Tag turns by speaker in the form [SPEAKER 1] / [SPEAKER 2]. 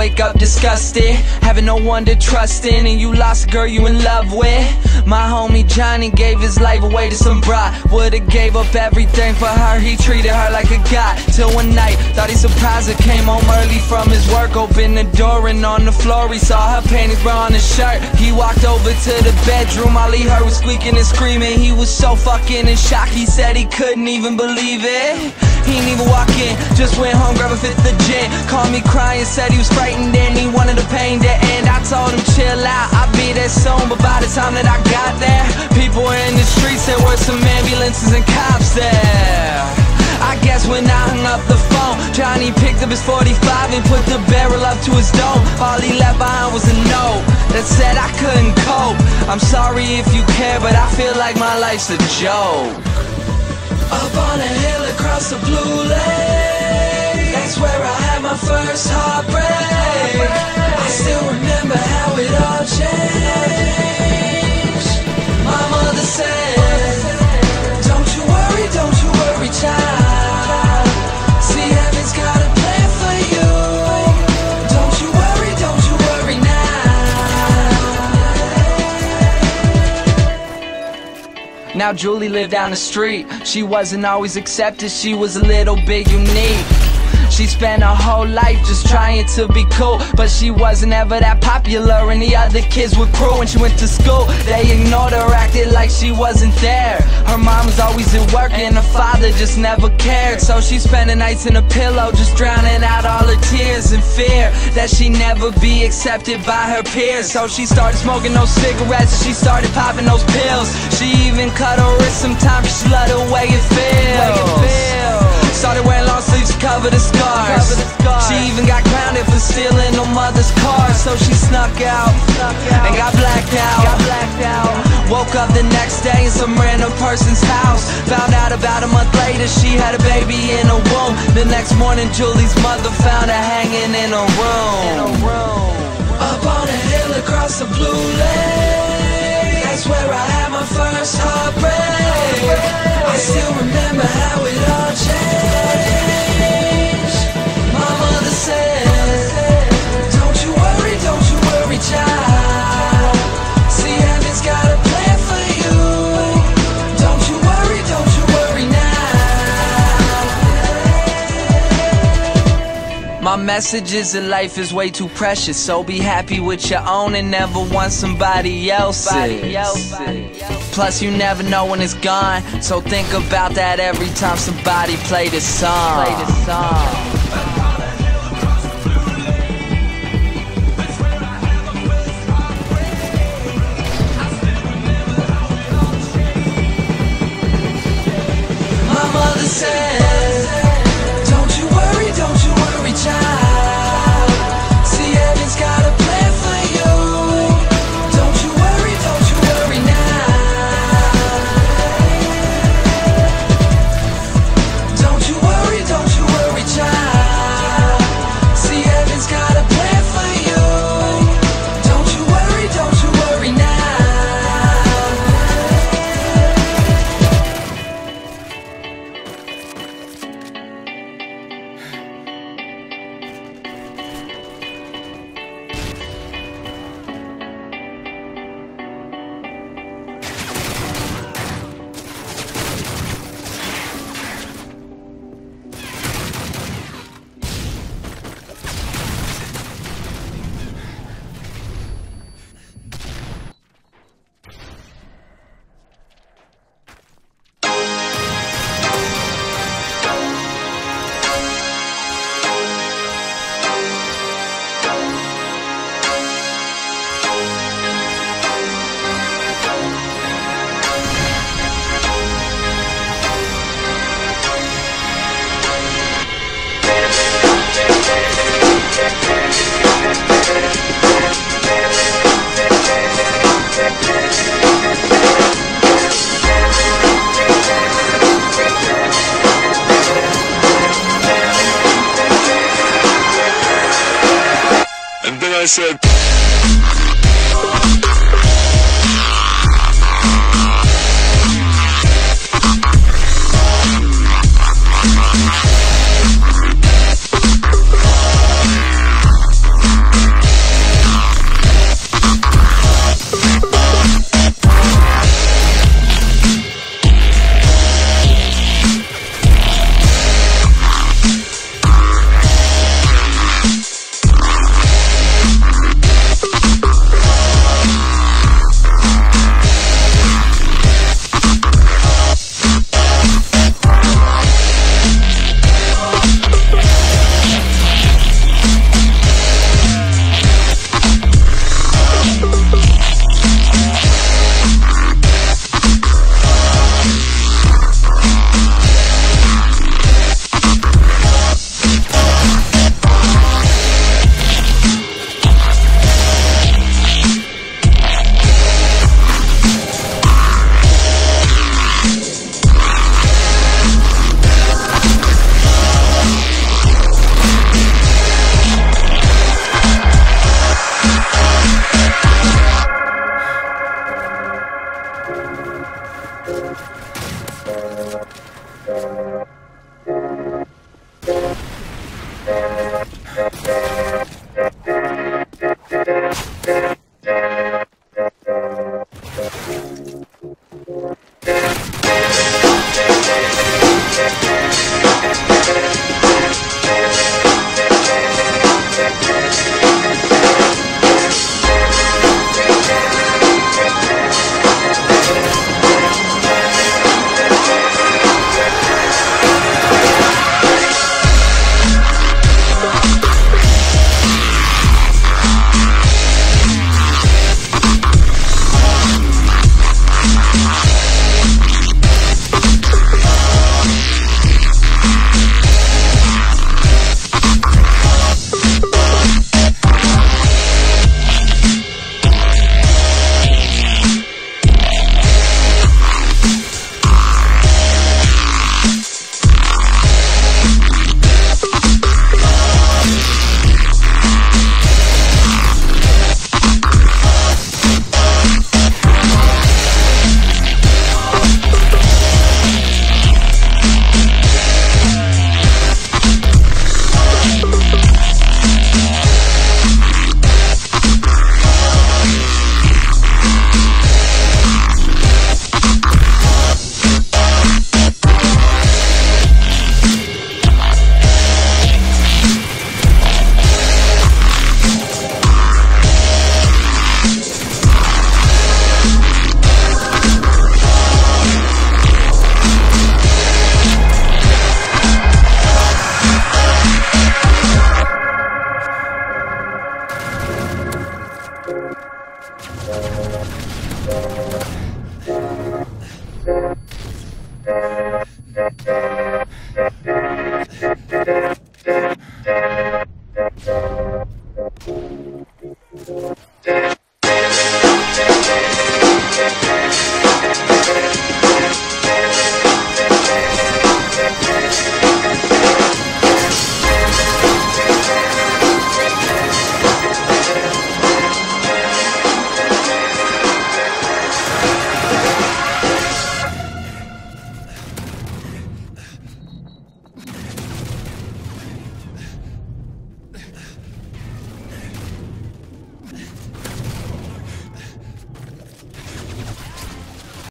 [SPEAKER 1] wake up disgusted, having no one to trust in, and you lost a girl you in love with. My homie Johnny gave his life away to some bride, would've gave up everything for her, he treated her like a god. Till one night, thought he surprised her, came home early from his work, opened the door and on the floor he saw her panties, bra on his shirt. He walked over to the bedroom, all he heard was squeaking and screaming. He was so fucking in shock, he said he couldn't even believe it. He didn't even walk in, just went home, grabbed a fifth of gin, called me crying, said he was frightened and he wanted the pain to end. I told him chill out, I'll be there soon, but by the time that I got there, people were in the streets, there were some ambulances and cops there. I guess when I hung up the phone, Johnny picked up his 45 and put the barrel up to his dome. All he left behind was a note that said I couldn't cope. I'm sorry if you care, but I feel like my life's a joke. Up on a hill across the blue lake, that's where I had my first heartbreak. I still remember how it all changed. My mother said, don't you worry, child. See, heaven's got a plan for you. Don't you worry now. Now Julie lived down the street. She wasn't always accepted, she was a little bit unique. She spent her whole life just trying to be cool, but she wasn't ever that popular and the other kids were cruel. When she went to school, they ignored her, acted like she wasn't there. Her mom was always at work and her father just never cared. So she spent the nights in a pillow, just drowning out all her tears and fear that she'd never be accepted by her peers. So she started smoking those cigarettes and she started popping those pills. She even cut her wrist sometimes cause she loved the way it feels. Started wearing long sleeves to cover the scars. She even got grounded for stealing her mother's car. So she snuck out and got blacked out. Woke up the next day in some random person's house. Found out about a month later she had a baby in her womb. The next morning Julie's mother found her hanging in her room. Up on a hill across the blue lake, that's where I had my first heartbreak. I still remember how it all changed. My mother said, don't you worry, child. See, heaven's got a plan for you. Don't you worry now. My message is that life is way too precious, so be happy with your own and never want somebody else's. Plus you never know when it's gone, so think about that every time somebody play this song. My mother said, don't you worry, child. See, heaven's got a plan for you. Don't you worry now. Don't you worry, child. See, heaven's got a plan for you. Don't you worry now.
[SPEAKER 2] I said